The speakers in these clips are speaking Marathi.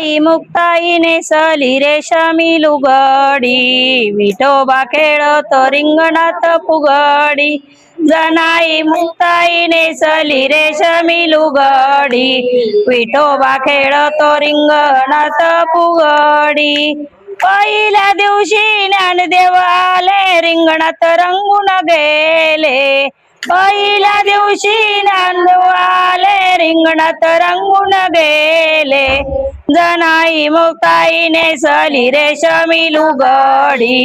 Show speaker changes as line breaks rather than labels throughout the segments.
जनाई मुक्ताई नेसली रेशमी लुगडी, विठोबा खेळतो रिंगणात फुगडी। जनाई मुक्ताई नेसली रेशमी लुगडी, विठोबा खेळतो रिंगणात फुगडी। पहिल्या दिवशी ज्ञानदेव आले, रिंगणात रंगून गेले। पहिल्या दिवशी ज्ञानदेव आले, रिंगणात रंगून गेले। जनाई मुक्ताई नेसली रेशमी लुगडी,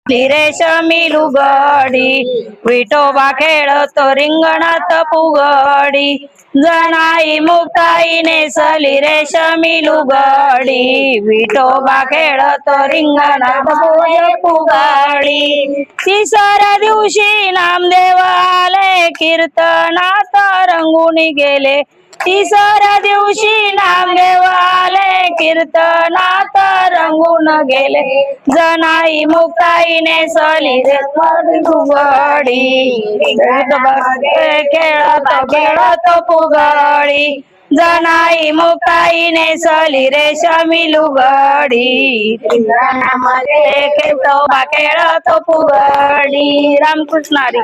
रेशमी लुगडी, विठोबा खेळतो रिंगणात फुगडी। जनाई मुक्ताई नेसली रेशमी लुगडी, विठोबा खेळतो रिंगणात फुगडी। तिसऱ्या दिवशी नामदेव आले, कीर्तनात रंगून गेले। तिसऱ्या दिवशी नामदेव आले, कीर्तनात रंगून गेले। जनाई मुक्ताई नेसली रेशमी लुगडी, खेळत फुगडी। जनाई मुक्ताई नेसली रेशमी लुगडी, रिंगणामध्ये विठोबा खेळत फुगडी। रामकृष्ण हरी।